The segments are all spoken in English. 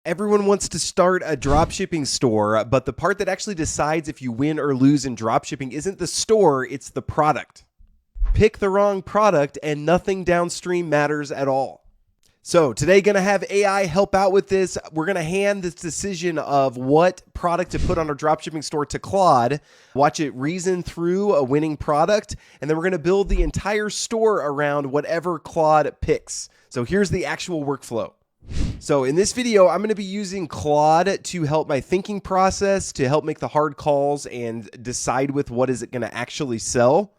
Everyone wants to start a dropshipping store, but the part that actually decides if you win or lose in dropshipping isn't the store, it's the product. Pick the wrong product and nothing downstream matters at all. So today, going to have AI help out with this. We're going to hand this decision of what product to put on our dropshipping store to Claude, watch it reason through a winning product, and then we're going to build the entire store around whatever Claude picks. So here's the actual workflow. So in this video, I'm going to be using Claude to help my thinking process, to help make the hard calls and decide with what is it going to actually sell.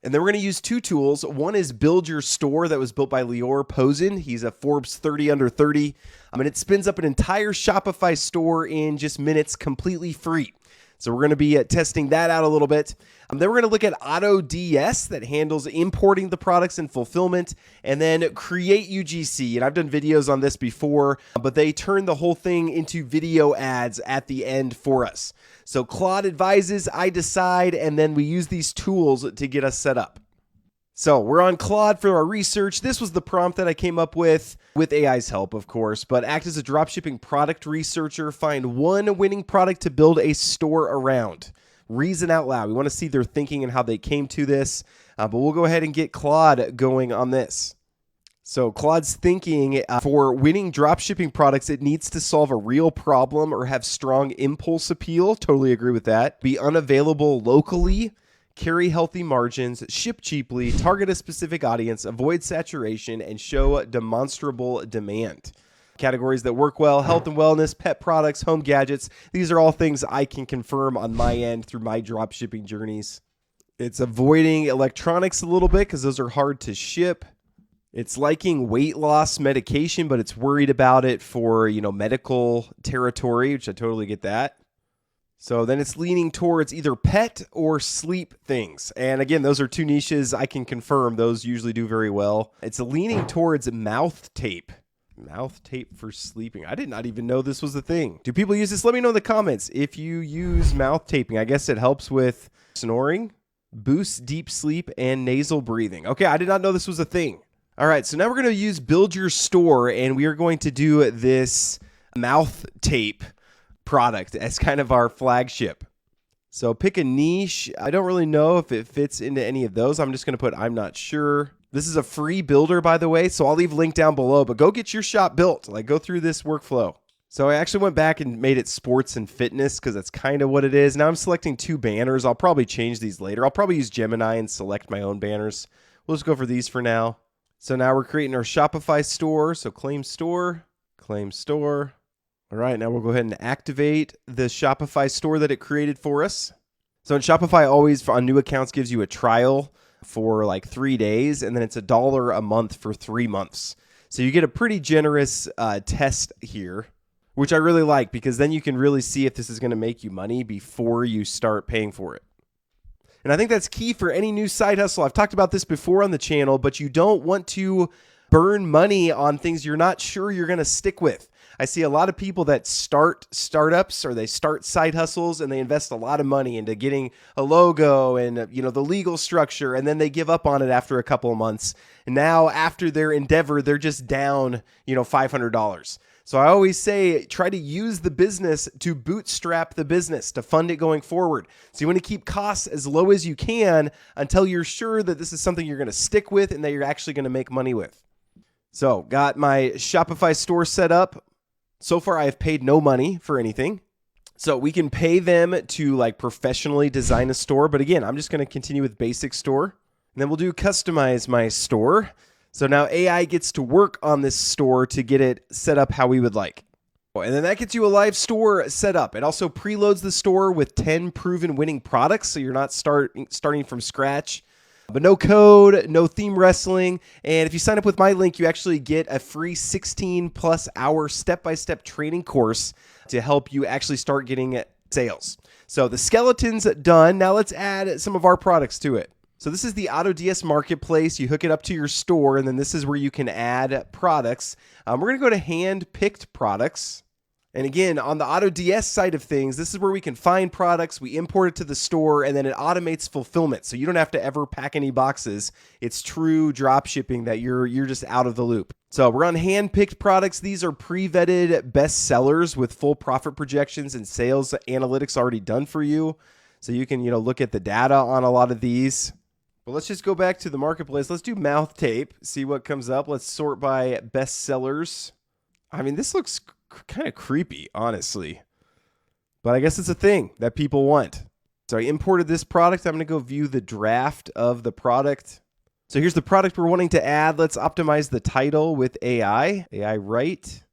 And then we're going to use two tools. One is Build Your Store that was built by Lior Posen. He's a Forbes 30 under 30. And it spins up an entire Shopify store in just minutes, completely free. So we're going to be testing that out a little bit. Then we're going to look at AutoDS that handles importing the products and fulfillment, and then Create UGC. And I've done videos on this before, but they turn the whole thing into video ads at the end for us. So Claude advises, I decide, and then we use these tools to get us set up. So we're on Claude for our research. This was the prompt that I came up with AI's help, of course, but act as a dropshipping product researcher, find one winning product to build a store around. Reason out loud. We want to see their thinking and how they came to this, but we'll go ahead and get Claude going on this. So Claude's thinking for winning dropshipping products, it needs to solve a real problem or have strong impulse appeal. Totally agree with that. Be unavailable locally. Carry healthy margins, ship cheaply, target a specific audience, avoid saturation, and show demonstrable demand. Categories that work well: health and wellness, pet products, home gadgets. These are all things I can confirm on my end through my dropshipping journeys. It's avoiding electronics a little bit because those are hard to ship. It's liking weight loss medication, but it's worried about it for, medical territory, which I totally get that. So then it's leaning towards either pet or sleep things. And again, those are two niches I can confirm. Those usually do very well. It's leaning towards mouth tape. Mouth tape for sleeping. I did not even know this was a thing. Do people use this? Let me know in the comments if you use mouth taping. I guess it helps with snoring, boosts deep sleep, and nasal breathing. Okay, I did not know this was a thing. All right, so now we're going to use Build Your Store, and we are going to do this mouth tape product as kind of our flagship. So pick a niche. I don't really know if it fits into any of those. I'm just going to put I'm not sure. This is a free builder, by the way, so I'll leave a link down below, but go get your shop built. Go through this workflow. So I actually went back and made it sports and fitness because that's kind of what it is. Now I'm selecting two banners. I'll probably change these later. I'll probably use Gemini and select my own banners. We'll just go for these for now. So now we're creating our Shopify store. So claim store, claim store. All right, now we'll go ahead and activate the Shopify store that it created for us. So in Shopify, always on new accounts gives you a trial for like 3 days, and then it's $1 a month for 3 months. So you get a pretty generous test here, which I really like because then you can really see if this is going to make you money before you start paying for it. And I think that's key for any new side hustle. I've talked about this before on the channel, but you don't want to burn money on things you're not sure you're going to stick with. I see a lot of people that start startups or they start side hustles and they invest a lot of money into getting a logo and the legal structure, and then they give up on it after a couple of months. And now after their endeavor, they're just down, $500. So I always say, try to use the business to bootstrap the business to fund it going forward. So you want to keep costs as low as you can until you're sure that this is something you're going to stick with and that you're actually going to make money with. So got my Shopify store set up. So far, I have paid no money for anything. So we can pay them to professionally design a store. But again, I'm just going to continue with basic store. And then we'll do customize my store. So now AI gets to work on this store to get it set up how we would like. And then that gets you a live store set up. It also preloads the store with 10 proven winning products. So you're not starting from scratch. But no code, no theme wrestling. And if you sign up with my link, you actually get a free 16+ hour step-by-step training course to help you actually start getting sales. So the skeleton's done. Now let's add some of our products to it. So this is the AutoDS marketplace. You hook it up to your store, and then this is where you can add products. We're going to go to hand-picked products. And again, on the AutoDS side of things, this is where we can find products, we import it to the store, and then it automates fulfillment. So you don't have to ever pack any boxes. It's true drop shipping that you're just out of the loop. So we're on hand-picked products. These are pre-vetted best sellers with full profit projections and sales analytics already done for you. So you can, look at the data on a lot of these. But let's just go back to the marketplace. Let's do mouth tape, see what comes up. Let's sort by best sellers. I mean, this looks kind of creepy, honestly. But I guess it's a thing that people want. So I imported this product. I'm going to go view the draft of the product. So here's the product we're wanting to add. Let's optimize the title with AI. AI write.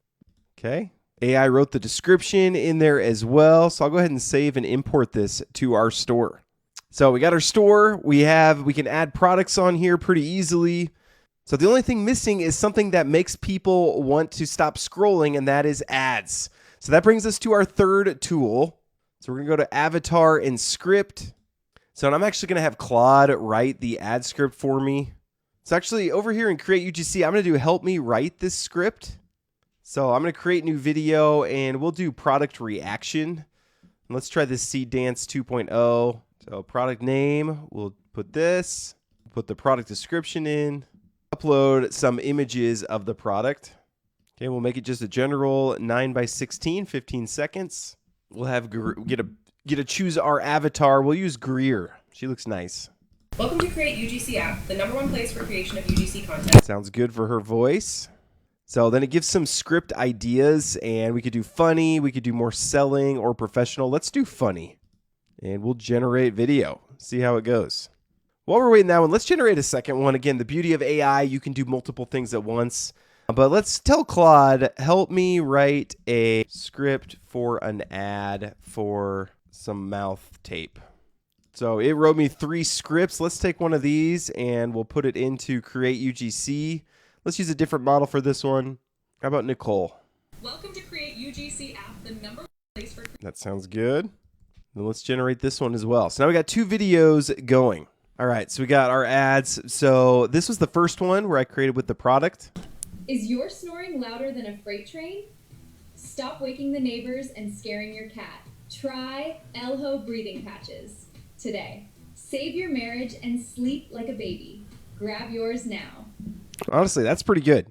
Okay. AI wrote the description in there as well. So I'll go ahead and save and import this to our store. So we got our store. We can add products on here pretty easily. So the only thing missing is something that makes people want to stop scrolling, and that is ads. So that brings us to our third tool. So we're going to go to avatar and script. So I'm actually going to have Claude write the ad script for me. So actually over here in Create UGC, I'm going to do help me write this script. So I'm going to create new video and we'll do product reaction. Let's try this Seed Dance 2.0. So product name, we'll put this, put the product description in, upload some images of the product. Okay, we'll make it just a general 9:16, 15 seconds. We'll have get to choose our avatar. We'll use Greer. She looks nice. Welcome to Create UGC app, the #1 place for creation of UGC content. Sounds good for her voice. So then it gives some script ideas, and we could do funny, we could do more selling or professional. Let's do funny, and we'll generate video. See how it goes. While we're waiting that one, let's generate a second one. Again, the beauty of AI, you can do multiple things at once. But let's tell Claude, help me write a script for an ad for some mouth tape. So it wrote me 3 scripts. Let's take one of these and we'll put it into Create UGC. Let's use a different model for this one. How about Nicole? Welcome to Create UGC app, the #1 place for... That sounds good. Then let's generate this one as well. So now we got 2 videos going. All right, so we got our ads. So this was the first one where I created with the product. Is your snoring louder than a freight train? Stop waking the neighbors and scaring your cat. Try Elho breathing patches today. Save your marriage and sleep like a baby. Grab yours now. Honestly, that's pretty good.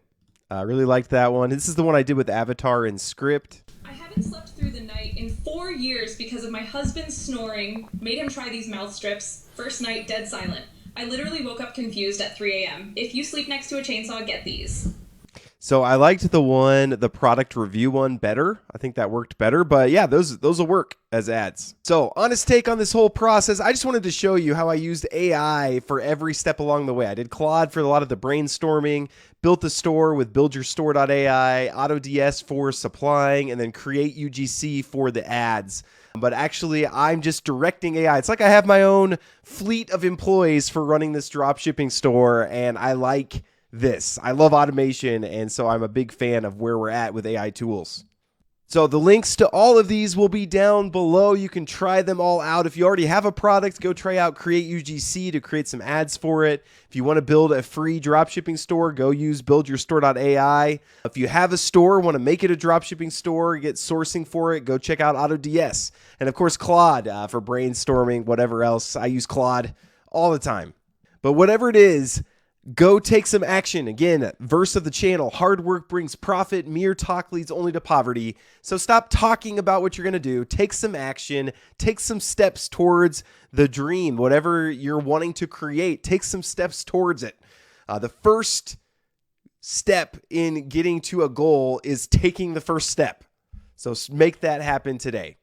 I really liked that one. This is the one I did with avatar and script. I haven't slept through the night in 4 years because of my husband's snoring. Made him try these mouth strips. First night, dead silent. I literally woke up confused at 3 a.m. If you sleep next to a chainsaw, get these. So I liked the product review one better. I think that worked better, but yeah, those will work as ads. So honest take on this whole process. I just wanted to show you how I used AI for every step along the way. I did Claude for a lot of the brainstorming, built the store with buildyourstore.ai, AutoDS for supplying, and then Create UGC for the ads. But actually, I'm just directing AI. It's like I have my own fleet of employees for running this dropshipping store, and I like this. I love automation, and so I'm a big fan of where we're at with AI tools. So the links to all of these will be down below. You can try them all out. If you already have a product, go try out Create UGC to create some ads for it. If you want to build a free dropshipping store, go use buildyourstore.ai. If you have a store, want to make it a dropshipping store, get sourcing for it, go check out AutoDS. And of course, Claude for brainstorming, whatever else. I use Claude all the time. But whatever it is, go take some action. Again, verse of the channel, hard work brings profit, mere talk leads only to poverty. So stop talking about what you're going to do. Take some action, take some steps towards the dream, whatever you're wanting to create, take some steps towards it. The first step in getting to a goal is taking the first step. So make that happen today.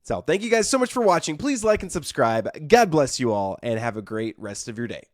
So thank you guys so much for watching. Please like and subscribe. God bless you all and have a great rest of your day.